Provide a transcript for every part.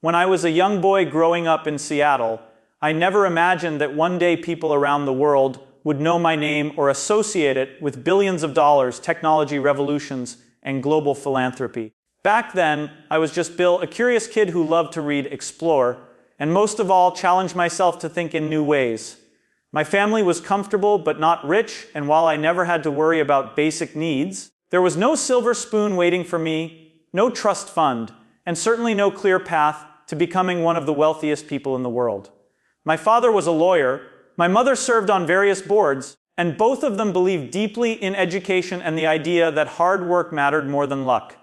When I was a young boy growing up in Seattle, I never imagined that one day people around the world would know my name or associate it with billions of dollars, technology revolutions, and global philanthropy. Back then, I was just Bill, a curious kid who loved to read, explore, and most of all, challenge myself to think in new ways. My family was comfortable but not rich, and while I never had to worry about basic needs, there was no silver spoon waiting for me, no trust fund, and certainly no clear path to becoming one of the wealthiest people in the world. My father was a lawyer, my mother served on various boards, and both of them believed deeply in education and the idea that hard work mattered more than luck.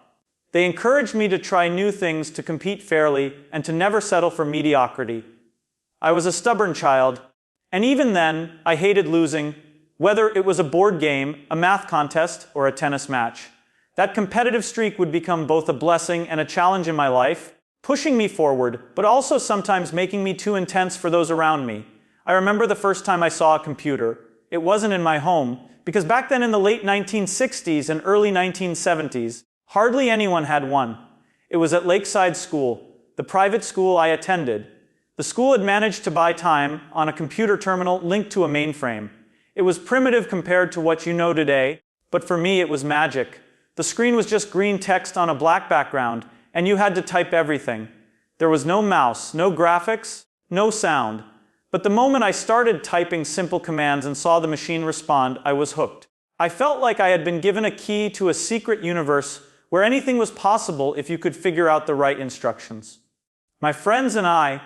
They encouraged me to try new things, to compete fairly, and to never settle for mediocrity. I was a stubborn child, and even then, I hated losing, whether it was a board game, a math contest, or a tennis match. That competitive streak would become both a blessing and a challenge in my life, pushing me forward, but also sometimes making me too intense for those around me. I remember the first time I saw a computer. It wasn't in my home, because back then in the late 1960s and early 1970s, hardly anyone had one. It was at Lakeside School, the private school I attended. The school had managed to buy time on a computer terminal linked to a mainframe. It was primitive compared to what you know today, but for me it was magic. The screen was just green text on a black background, and you had to type everything. There was no mouse, no graphics, no sound. But the moment I started typing simple commands and saw the machine respond, I was hooked. I felt like I had been given a key to a secret universe where anything was possible if you could figure out the right instructions. My friends and I,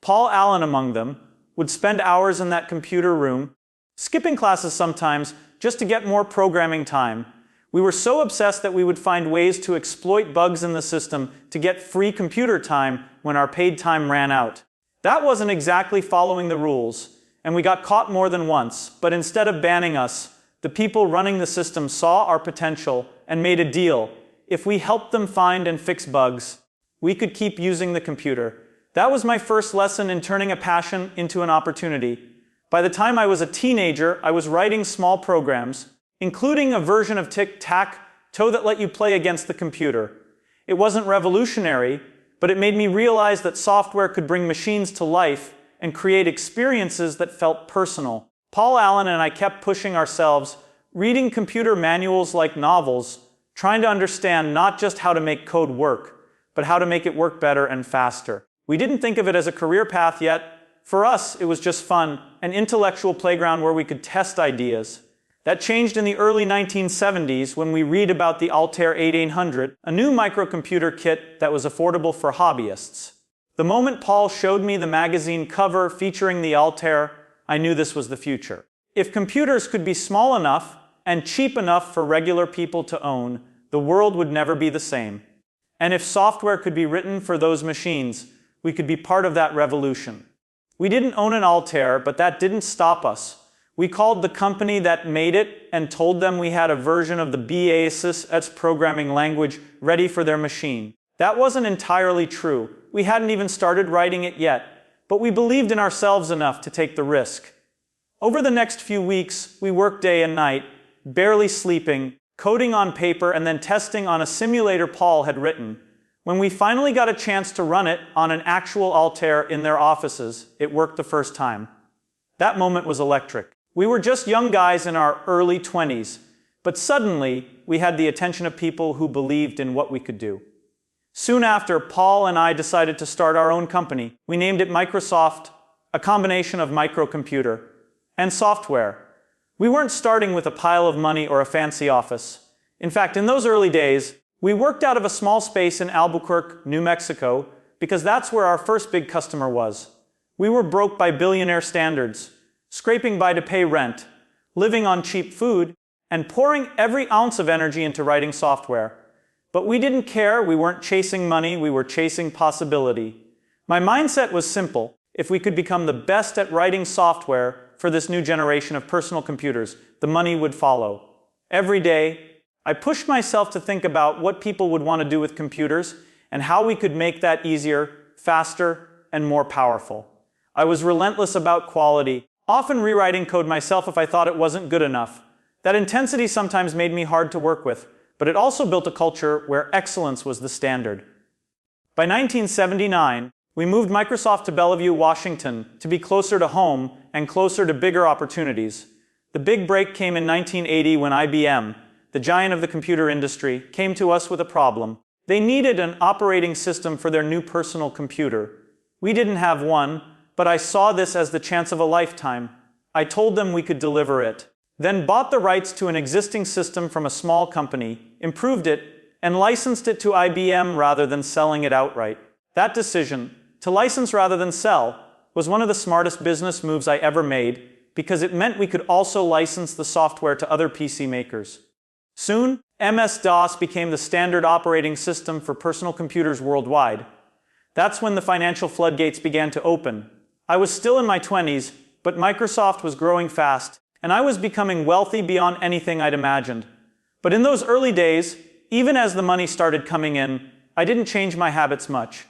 Paul Allen among them, would spend hours in that computer room, skipping classes sometimes just to get more programming time. We were so obsessed that we would find ways to exploit bugs in the system to get free computer time when our paid time ran out. That wasn't exactly following the rules, and we got caught more than once, but instead of banning us, the people running the system saw our potential and made a deal. If we helped them find and fix bugs, we could keep using the computer. That was my first lesson in turning a passion into an opportunity. By the time I was a teenager, I was writing small programs, including a version of tic-tac-toe that let you play against the computer. It wasn't revolutionary, but it made me realize that software could bring machines to life and create experiences that felt personal. Paul Allen and I kept pushing ourselves, reading computer manuals like novels, trying to understand not just how to make code work, but how to make it work better and faster. We didn't think of it as a career path yet. For us, it was just fun, an intellectual playground where we could test ideas. That changed in the early 1970s when we read about the Altair 8800, a new microcomputer kit that was affordable for hobbyists. The moment Paul showed me the magazine cover featuring the Altair, I knew this was the future. If computers could be small enough and cheap enough for regular people to own, the world would never be the same. And if software could be written for those machines, we could be part of that revolution. We didn't own an Altair, but that didn't stop us. We called the company that made it and told them we had a version of the BASIS programming language ready for their machine. That wasn't entirely true. We hadn't even started writing it yet, but we believed in ourselves enough to take the risk. Over the next few weeks, we worked day and night, barely sleeping, coding on paper, and then testing on a simulator Paul had written. When we finally got a chance to run it on an actual Altair in their offices, it worked the first time. That moment was electric. We were just young guys in our early 20s, but suddenly we had the attention of people who believed in what we could do. Soon after, Paul and I decided to start our own company. We named it Microsoft, a combination of microcomputer and software. We weren't starting with a pile of money or a fancy office. In fact, in those early days, we worked out of a small space in Albuquerque, New Mexico, because that's where our first big customer was. We were broke by billionaire standards, scraping by to pay rent, living on cheap food, and pouring every ounce of energy into writing software. But we didn't care. We weren't chasing money. We were chasing possibility. My mindset was simple. If we could become the best at writing software for this new generation of personal computers, the money would follow. Every day, I pushed myself to think about what people would want to do with computers and how we could make that easier, faster, and more powerful. I was relentless about quality, often rewriting code myself if I thought it wasn't good enough. That intensity sometimes made me hard to work with, but it also built a culture where excellence was the standard. By 1979, We moved Microsoft to Bellevue, Washington, to be closer to home and closer to bigger opportunities. The big break came in 1980 when IBM, the giant of the computer industry, came to us with a problem. They needed an operating system for their new personal computer. We didn't have one, but I saw this as the chance of a lifetime. I told them we could deliver it. Then bought the rights to an existing system from a small company, improved it, and licensed it to IBM rather than selling it outright. That decision, to license rather than sell, was one of the smartest business moves I ever made because it meant we could also license the software to other PC makers. Soon, MS-DOS became the standard operating system for personal computers worldwide. That's when the financial floodgates began to open. I was still in my 20s, but Microsoft was growing fast, and I was becoming wealthy beyond anything I'd imagined. But in those early days, even as the money started coming in, I didn't change my habits much.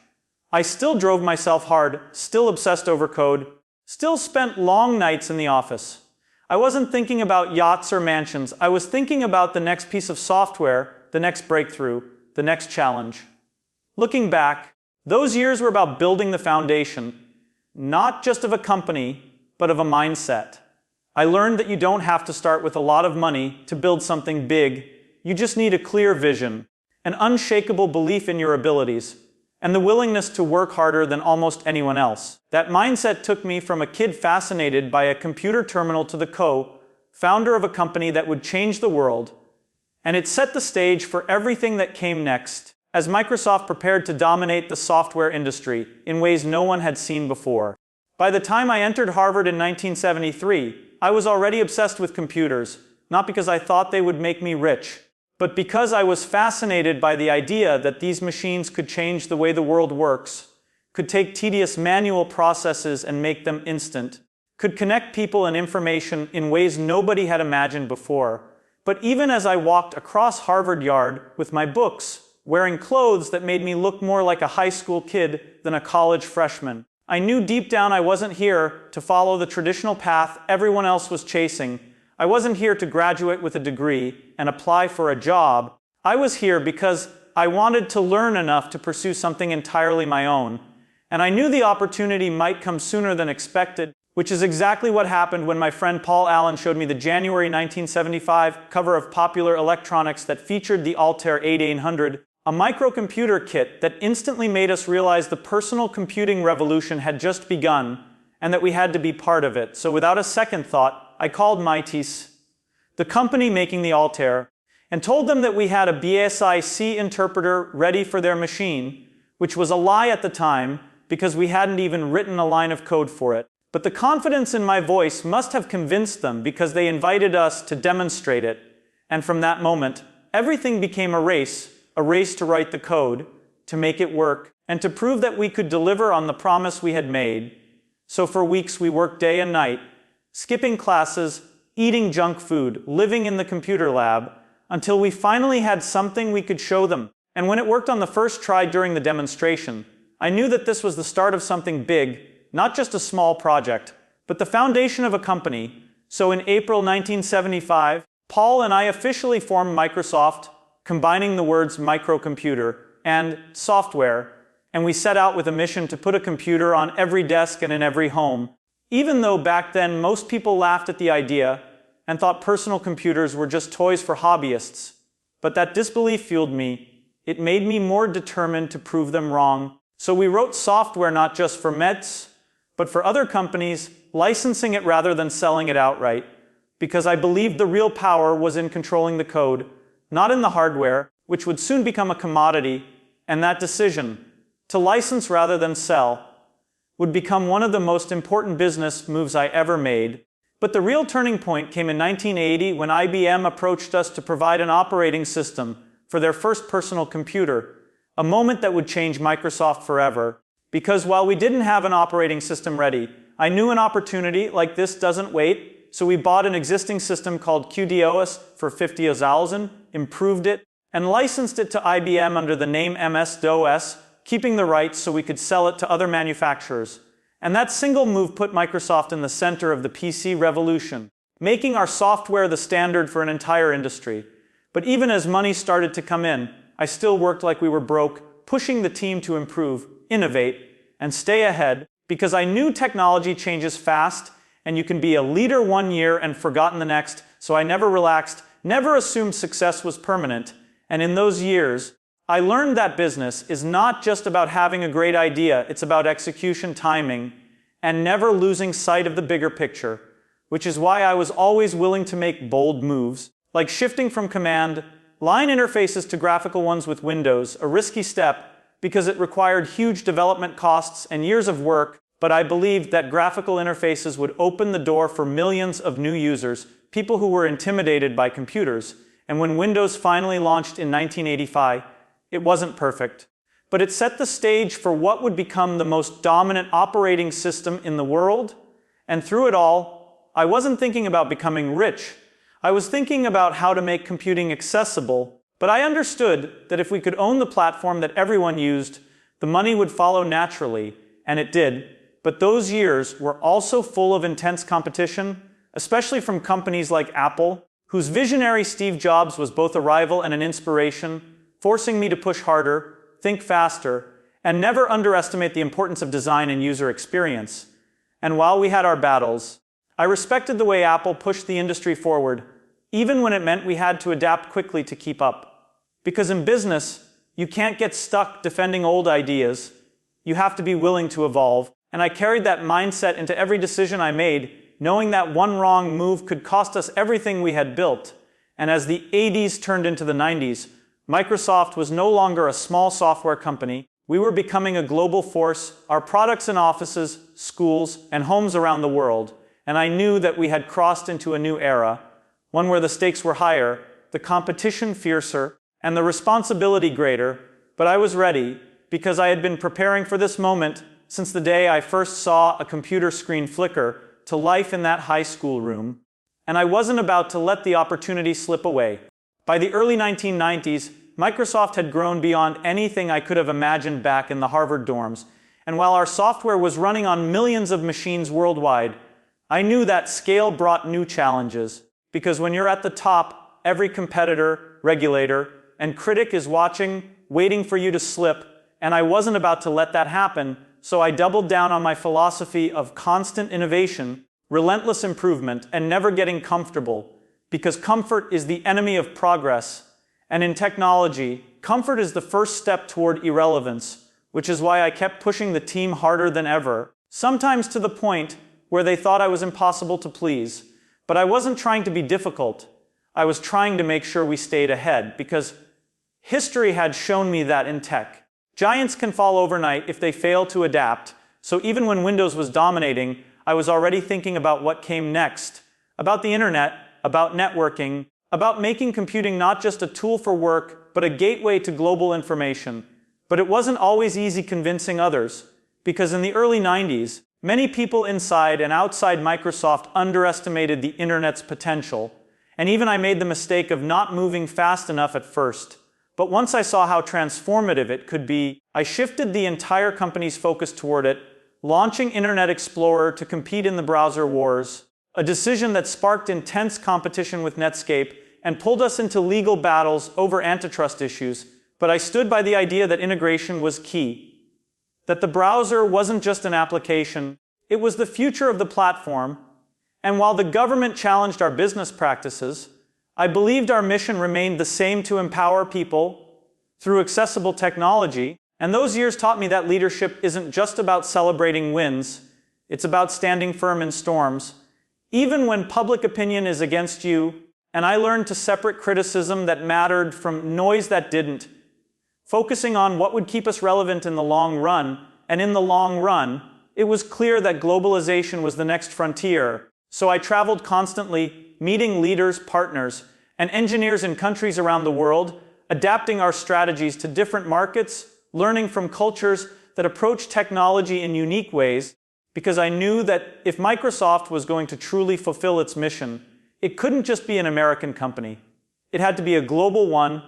I still drove myself hard, still obsessed over code, still spent long nights in the office. I wasn't thinking about yachts or mansions. I was thinking about the next piece of software, the next breakthrough, the next challenge. Looking back, those years were about building the foundation, not just of a company, but of a mindset. I learned that you don't have to start with a lot of money to build something big. You just need a clear vision, an unshakable belief in your abilities, and the willingness to work harder than almost anyone else. That mindset took me from a kid fascinated by a computer terminal to the co-founder of a company that would change the world, and it set the stage for everything that came next, as Microsoft prepared to dominate the software industry in ways no one had seen before. By the time I entered Harvard in 1973, I was already obsessed with computers, not because I thought they would make me rich, but because I was fascinated by the idea that these machines could change the way the world works, could take tedious manual processes and make them instant, could connect people and information in ways nobody had imagined before. But even as I walked across Harvard Yard with my books, wearing clothes that made me look more like a high school kid than a college freshman, I knew deep down I wasn't here to follow the traditional path everyone else was chasing. I wasn't here to graduate with a degree and apply for a job. I was here because I wanted to learn enough to pursue something entirely my own. And I knew the opportunity might come sooner than expected, which is exactly what happened when my friend Paul Allen showed me the January 1975 cover of Popular Electronics that featured the Altair 8800, a microcomputer kit that instantly made us realize the personal computing revolution had just begun and that we had to be part of it. So without a second thought, I called Mitis, the company making the Altair, and told them that we had a BSI-C interpreter ready for their machine, which was a lie at the time because we hadn't even written a line of code for it. But the confidence in my voice must have convinced them because they invited us to demonstrate it. And from that moment, everything became a race to write the code, to make it work, and to prove that we could deliver on the promise we had made. So for weeks we worked day and night, skipping classes, eating junk food, living in the computer lab, until we finally had something we could show them. And when it worked on the first try during the demonstration, I knew that this was the start of something big, not just a small project, but the foundation of a company. So in April 1975, Paul and I officially formed Microsoft, combining the words microcomputer and software, and we set out with a mission to put a computer on every desk and in every home. Even though back then most people laughed at the idea and thought personal computers were just toys for hobbyists. But that disbelief fueled me. It made me more determined to prove them wrong. So we wrote software not just for METs, but for other companies, licensing it rather than selling it outright, because I believed the real power was in controlling the code, not in the hardware, which would soon become a commodity, and that decision, to license rather than sell, would become one of the most important business moves I ever made. But the real turning point came in 1980 when IBM approached us to provide an operating system for their first personal computer, a moment that would change Microsoft forever. Because while we didn't have an operating system ready, I knew an opportunity like this doesn't wait, so we bought an existing system called QDOS for $50,000, improved it, and licensed it to IBM under the name MS-DOS, keeping the rights so we could sell it to other manufacturers. And that single move put Microsoft in the center of the PC revolution, making our software the standard for an entire industry. But even as money started to come in, I still worked like we were broke, pushing the team to improve, innovate, and stay ahead because I knew technology changes fast and you can be a leader one year and forgotten the next, so I never relaxed, never assumed success was permanent. And in those years, I learned that business is not just about having a great idea, it's about execution, timing, and never losing sight of the bigger picture, which is why I was always willing to make bold moves, like shifting from command line interfaces to graphical ones with Windows, a risky step because it required huge development costs and years of work, but I believed that graphical interfaces would open the door for millions of new users, people who were intimidated by computers. And when Windows finally launched in 1985, it wasn't perfect, but it set the stage for what would become the most dominant operating system in the world. And through it all, I wasn't thinking about becoming rich. I was thinking about how to make computing accessible, but I understood that if we could own the platform that everyone used, the money would follow naturally, and it did. But those years were also full of intense competition, especially from companies like Apple, whose visionary Steve Jobs was both a rival and an inspiration, forcing me to push harder, think faster, and never underestimate the importance of design and user experience. And while we had our battles, I respected the way Apple pushed the industry forward, even when it meant we had to adapt quickly to keep up. Because in business, you can't get stuck defending old ideas. You have to be willing to evolve. And I carried that mindset into every decision I made, knowing that one wrong move could cost us everything we had built. And as the 80s turned into the 90s, Microsoft was no longer a small software company. We were becoming a global force, our products in offices, schools, and homes around the world. And I knew that we had crossed into a new era, one where the stakes were higher, the competition fiercer, and the responsibility greater. But I was ready, because I had been preparing for this moment since the day I first saw a computer screen flicker to life in that high school room. And I wasn't about to let the opportunity slip away. By the early 1990s, Microsoft had grown beyond anything I could have imagined back in the Harvard dorms. And while our software was running on millions of machines worldwide, I knew that scale brought new challenges. Because when you're at the top, every competitor, regulator, and critic is watching, waiting for you to slip, and I wasn't about to let that happen, so I doubled down on my philosophy of constant innovation, relentless improvement, and never getting comfortable, because comfort is the enemy of progress. And in technology, comfort is the first step toward irrelevance, which is why I kept pushing the team harder than ever, sometimes to the point where they thought I was impossible to please. But I wasn't trying to be difficult. I was trying to make sure we stayed ahead, because history had shown me that in tech, giants can fall overnight if they fail to adapt. So even when Windows was dominating, I was already thinking about what came next, about the internet, about networking, about making computing not just a tool for work, but a gateway to global information. But it wasn't always easy convincing others, because in the early 90s, many people inside and outside Microsoft underestimated the internet's potential. And even I made the mistake of not moving fast enough at first. But once I saw how transformative it could be, I shifted the entire company's focus toward it, launching Internet Explorer to compete in the browser wars, a decision that sparked intense competition with Netscape and pulled us into legal battles over antitrust issues. But I stood by the idea that integration was key, that the browser wasn't just an application, it was the future of the platform. And while the government challenged our business practices, I believed our mission remained the same: to empower people through accessible technology. And those years taught me that leadership isn't just about celebrating wins, it's about standing firm in storms, even when public opinion is against you. And I learned to separate criticism that mattered from noise that didn't, focusing on what would keep us relevant in the long run. And in the long run, it was clear that globalization was the next frontier. So I traveled constantly, meeting leaders, partners, and engineers in countries around the world, adapting our strategies to different markets, learning from cultures that approach technology in unique ways, because I knew that if Microsoft was going to truly fulfill its mission, it couldn't just be an American company. It had to be a global one.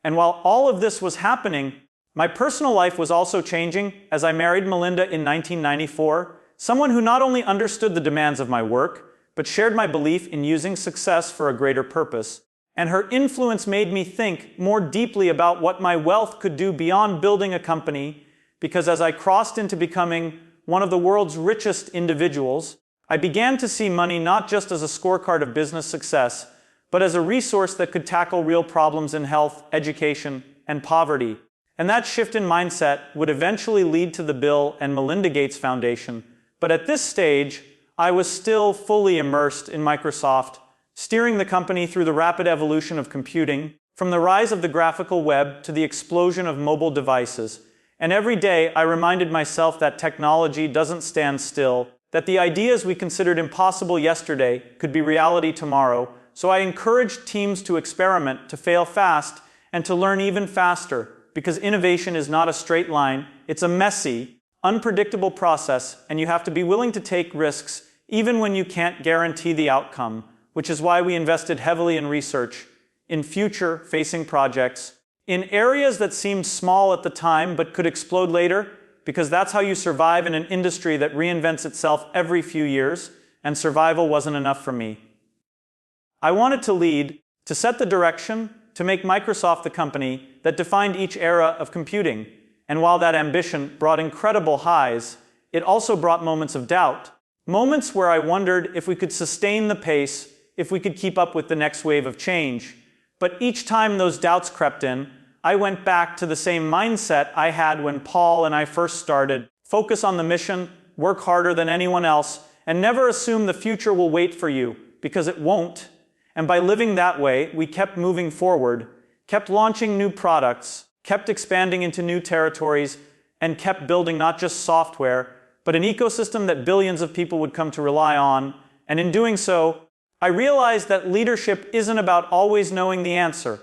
And while all of this was happening, my personal life was also changing as I married Melinda in 1994, someone who not only understood the demands of my work, but shared my belief in using success for a greater purpose. And her influence made me think more deeply about what my wealth could do beyond building a company, because as I crossed into becoming one of the world's richest individuals, I began to see money not just as a scorecard of business success, but as a resource that could tackle real problems in health, education, and poverty. And that shift in mindset would eventually lead to the Bill and Melinda Gates Foundation. But at this stage, I was still fully immersed in Microsoft, steering the company through the rapid evolution of computing, from the rise of the graphical web to the explosion of mobile devices. And every day, I reminded myself that technology doesn't stand still, that the ideas we considered impossible yesterday could be reality tomorrow. So I encouraged teams to experiment, to fail fast, and to learn even faster, because innovation is not a straight line. It's a messy, unpredictable process, and you have to be willing to take risks, even when you can't guarantee the outcome, which is why we invested heavily in research, in future-facing projects, in areas that seemed small at the time but could explode later, because that's how you survive in an industry that reinvents itself every few years, and survival wasn't enough for me. I wanted to lead, to set the direction, to make Microsoft the company that defined each era of computing. And while that ambition brought incredible highs, it also brought moments of doubt. Moments where I wondered if we could sustain the pace, if we could keep up with the next wave of change. But each time those doubts crept in, I went back to the same mindset I had when Paul and I first started. Focus on the mission, work harder than anyone else, and never assume the future will wait for you, because it won't. And by living that way, we kept moving forward, kept launching new products, kept expanding into new territories, and kept building not just software, but an ecosystem that billions of people would come to rely on. And in doing so, I realized that leadership isn't about always knowing the answer.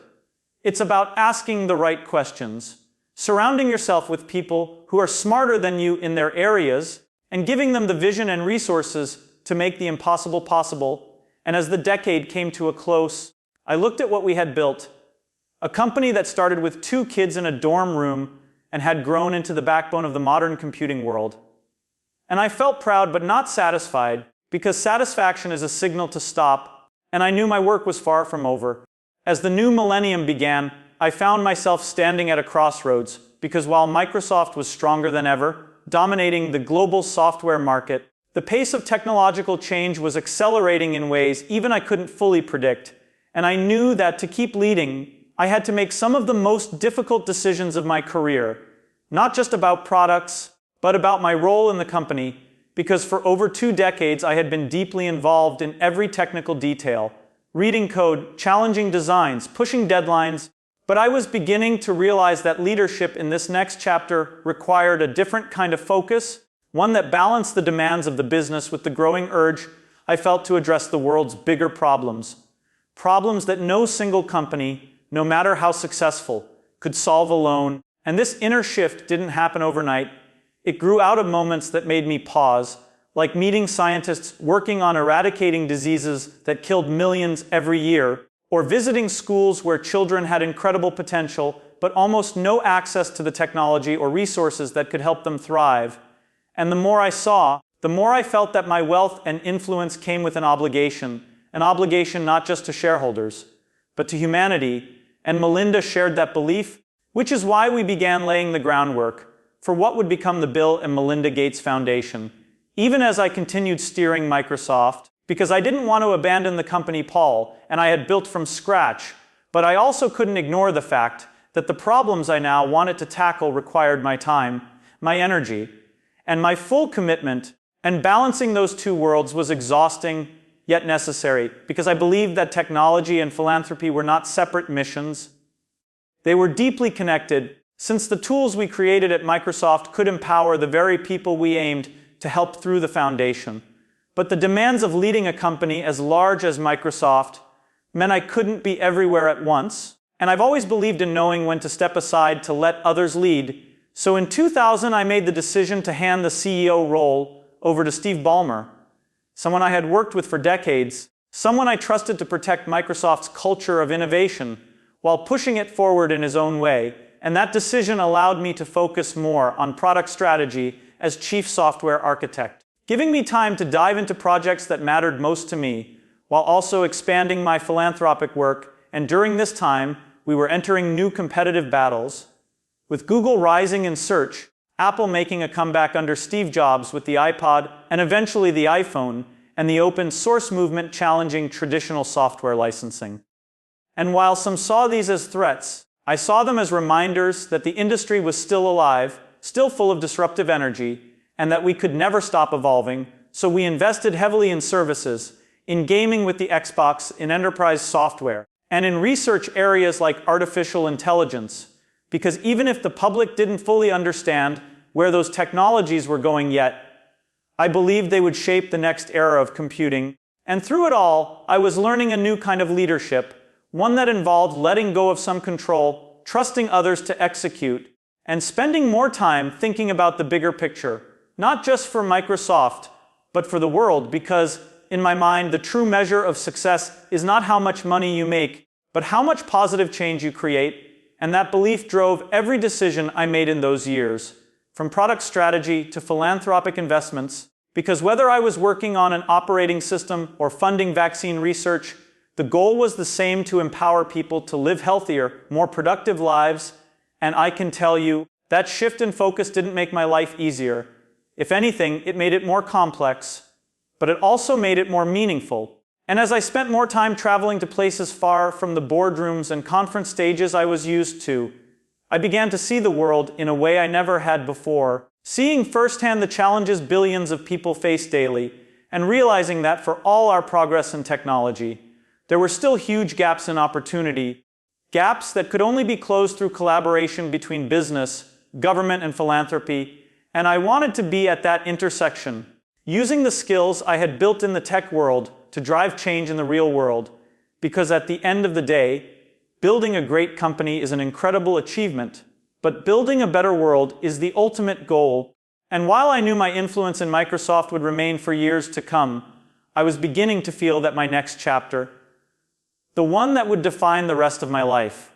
It's about asking the right questions, surrounding yourself with people who are smarter than you in their areas, and giving them the vision and resources to make the impossible possible. And as the decade came to a close, I looked at what we had built. A company that started with 2 kids in a dorm room and had grown into the backbone of the modern computing world. And I felt proud but not satisfied, because satisfaction is a signal to stop, and I knew my work was far from over. As the new millennium began, I found myself standing at a crossroads, because while Microsoft was stronger than ever, dominating the global software market, the pace of technological change was accelerating in ways even I couldn't fully predict. And I knew that to keep leading, I had to make some of the most difficult decisions of my career, not just about products, but about my role in the company, because for over 2 decades I had been deeply involved in every technical detail, reading code, challenging designs, pushing deadlines, but I was beginning to realize that leadership in this next chapter required a different kind of focus, one that balanced the demands of the business with the growing urge I felt to address the world's bigger problems. Problems that no single company, no matter how successful, could solve alone. And this inner shift didn't happen overnight. It grew out of moments that made me pause, like meeting scientists working on eradicating diseases that killed millions every year, or visiting schools where children had incredible potential, but almost no access to the technology or resources that could help them thrive. And the more I saw, the more I felt that my wealth and influence came with an obligation not just to shareholders, but to humanity. And Melinda shared that belief, which is why we began laying the groundwork for what would become the Bill and Melinda Gates Foundation. Even as I continued steering Microsoft, because I didn't want to abandon the company Paul and I had built from scratch, but I also couldn't ignore the fact that the problems I now wanted to tackle required my time, my energy, and my full commitment. And balancing those 2 worlds was exhausting, yet necessary, because I believed that technology and philanthropy were not separate missions. They were deeply connected, since the tools we created at Microsoft could empower the very people we aimed to help through the foundation. But the demands of leading a company as large as Microsoft meant I couldn't be everywhere at once, and I've always believed in knowing when to step aside to let others lead. So in 2000, I made the decision to hand the CEO role over to Steve Ballmer, someone I had worked with for decades, someone I trusted to protect Microsoft's culture of innovation while pushing it forward in his own way. And that decision allowed me to focus more on product strategy as chief software architect, giving me time to dive into projects that mattered most to me, while also expanding my philanthropic work. And during this time, we were entering new competitive battles. With Google rising in search, Apple making a comeback under Steve Jobs with the iPod and eventually the iPhone, and the open source movement challenging traditional software licensing. And while some saw these as threats, I saw them as reminders that the industry was still alive, still full of disruptive energy, and that we could never stop evolving, so we invested heavily in services, in gaming with the Xbox, in enterprise software, and in research areas like artificial intelligence, because even if the public didn't fully understand where those technologies were going yet, I believed they would shape the next era of computing. And through it all, I was learning a new kind of leadership, one that involved letting go of some control, trusting others to execute, and spending more time thinking about the bigger picture, not just for Microsoft, but for the world, because in my mind, the true measure of success is not how much money you make, but how much positive change you create, and that belief drove every decision I made in those years, from product strategy to philanthropic investments, because whether I was working on an operating system or funding vaccine research, the goal was the same: to empower people to live healthier, more productive lives, and I can tell you, that shift in focus didn't make my life easier. If anything, it made it more complex, but it also made it more meaningful. And as I spent more time traveling to places far from the boardrooms and conference stages I was used to, I began to see the world in a way I never had before, seeing firsthand the challenges billions of people face daily, and realizing that for all our progress in technology, there were still huge gaps in opportunity, gaps that could only be closed through collaboration between business, government, and philanthropy, and I wanted to be at that intersection, using the skills I had built in the tech world to drive change in the real world, because at the end of the day, building a great company is an incredible achievement, but building a better world is the ultimate goal. And while I knew my influence in Microsoft would remain for years to come, I was beginning to feel that my next chapter, the one that would define the rest of my life,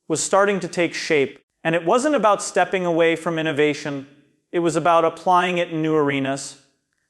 was starting to take shape. And it wasn't about stepping away from innovation, it was about applying it in new arenas,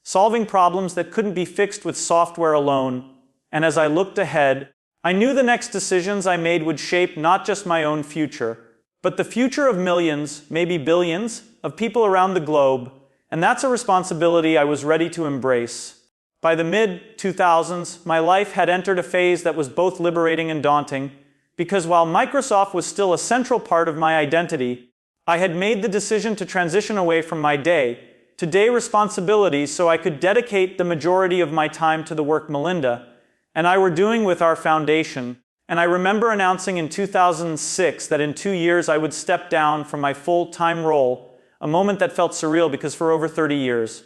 solving problems that couldn't be fixed with software alone. And as I looked ahead, I knew the next decisions I made would shape not just my own future, but the future of millions, maybe billions, of people around the globe, and that's a responsibility I was ready to embrace. By the mid-2000s, my life had entered a phase that was both liberating and daunting, because while Microsoft was still a central part of my identity, I had made the decision to transition away from my day-to-day responsibilities so I could dedicate the majority of my time to the work Melinda and I were doing with our foundation. And I remember announcing in 2006 that in 2 years I would step down from my full-time role, a moment that felt surreal because for over 30 years,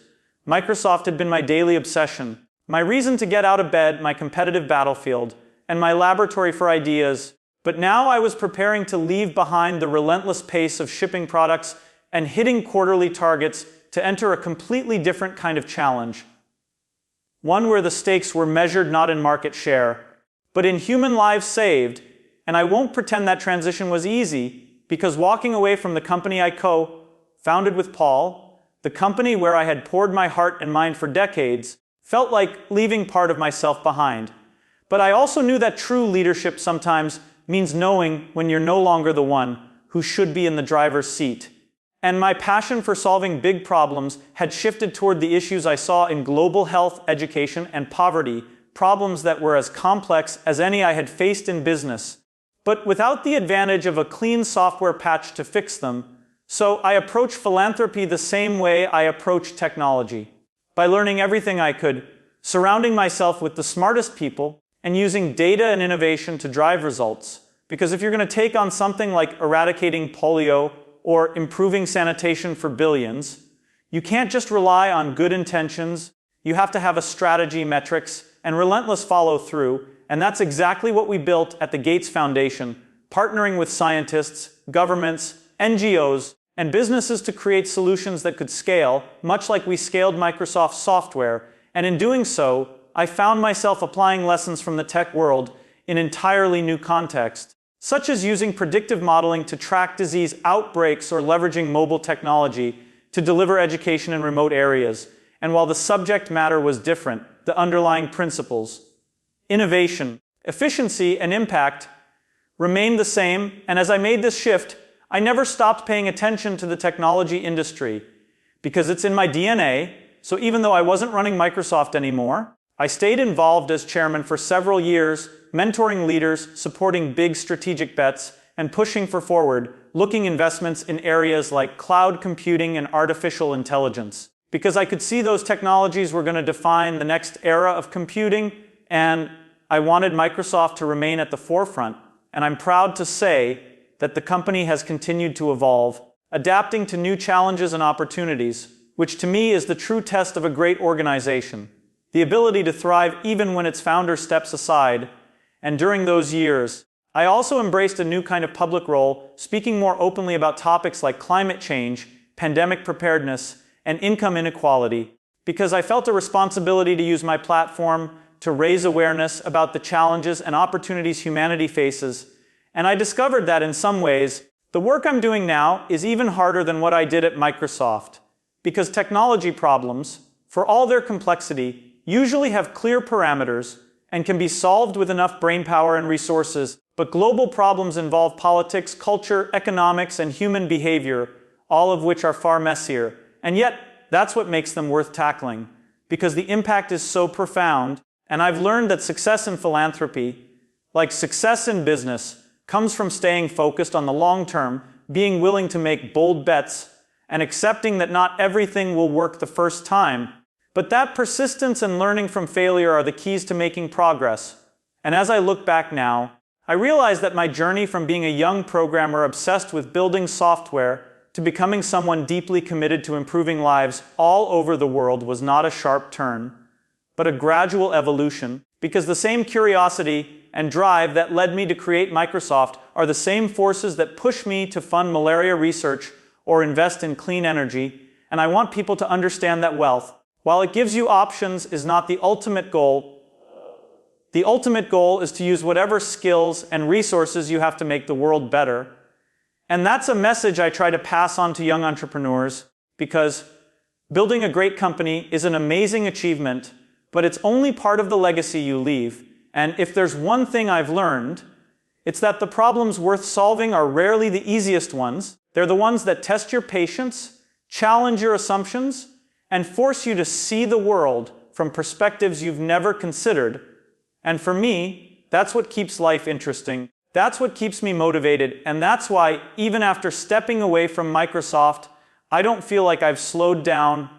Microsoft had been my daily obsession, my reason to get out of bed, my competitive battlefield, and my laboratory for ideas. But now I was preparing to leave behind the relentless pace of shipping products and hitting quarterly targets to enter a completely different kind of challenge. One where the stakes were measured not in market share, but in human lives saved. And I won't pretend that transition was easy, because walking away from the company I co-founded with Paul, the company where I had poured my heart and mind for decades, felt like leaving part of myself behind. But I also knew that true leadership sometimes means knowing when you're no longer the one who should be in the driver's seat. And my passion for solving big problems had shifted toward the issues I saw in global health, education, and poverty, problems that were as complex as any I had faced in business, but without the advantage of a clean software patch to fix them. So I approached philanthropy the same way I approached technology, by learning everything I could, surrounding myself with the smartest people, and using data and innovation to drive results. Because if you're going to take on something like eradicating polio or improving sanitation for billions, you can't just rely on good intentions. You have to have a strategy, metrics, and relentless follow-through, and that's exactly what we built at the Gates Foundation, partnering with scientists, governments, NGOs, and businesses to create solutions that could scale, much like we scaled Microsoft software. And in doing so, I found myself applying lessons from the tech world in entirely new context, such as using predictive modeling to track disease outbreaks or leveraging mobile technology to deliver education in remote areas. And while the subject matter was different, the underlying principles, innovation, efficiency, and impact remained the same. And as I made this shift, I never stopped paying attention to the technology industry because it's in my DNA. So even though I wasn't running Microsoft anymore, I stayed involved as chairman for several years, mentoring leaders, supporting big strategic bets, and pushing for forward-looking investments in areas like cloud computing and artificial intelligence. Because I could see those technologies were going to define the next era of computing, and I wanted Microsoft to remain at the forefront. And I'm proud to say that the company has continued to evolve, adapting to new challenges and opportunities, which to me is the true test of a great organization. The ability to thrive even when its founder steps aside. And during those years, I also embraced a new kind of public role, speaking more openly about topics like climate change, pandemic preparedness, and income inequality, because I felt a responsibility to use my platform to raise awareness about the challenges and opportunities humanity faces. And I discovered that in some ways, the work I'm doing now is even harder than what I did at Microsoft, because technology problems, for all their complexity, usually have clear parameters and can be solved with enough brainpower and resources. But global problems involve politics, culture, economics, and human behavior, all of which are far messier. And yet, that's what makes them worth tackling, because the impact is so profound. And I've learned that success in philanthropy, like success in business, comes from staying focused on the long term, being willing to make bold bets, and accepting that not everything will work the first time. But that persistence and learning from failure are the keys to making progress. And as I look back now, I realize that my journey from being a young programmer obsessed with building software to becoming someone deeply committed to improving lives all over the world was not a sharp turn, but a gradual evolution, because the same curiosity and drive that led me to create Microsoft are the same forces that push me to fund malaria research or invest in clean energy. And I want people to understand that wealth, while it gives you options, is not the ultimate goal. The ultimate goal is to use whatever skills and resources you have to make the world better. And that's a message I try to pass on to young entrepreneurs, because building a great company is an amazing achievement, but it's only part of the legacy you leave. And if there's one thing I've learned, it's that the problems worth solving are rarely the easiest ones. They're the ones that test your patience, challenge your assumptions, and force you to see the world from perspectives you've never considered. And for me, that's what keeps life interesting. That's what keeps me motivated. And that's why, even after stepping away from Microsoft, I don't feel like I've slowed down.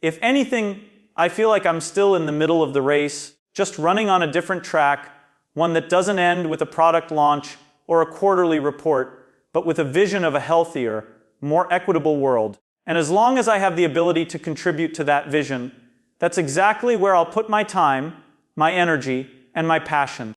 If anything, I feel like I'm still in the middle of the race, just running on a different track, one that doesn't end with a product launch or a quarterly report, but with a vision of a healthier, more equitable world. And as long as I have the ability to contribute to that vision, that's exactly where I'll put my time, my energy, and my passion.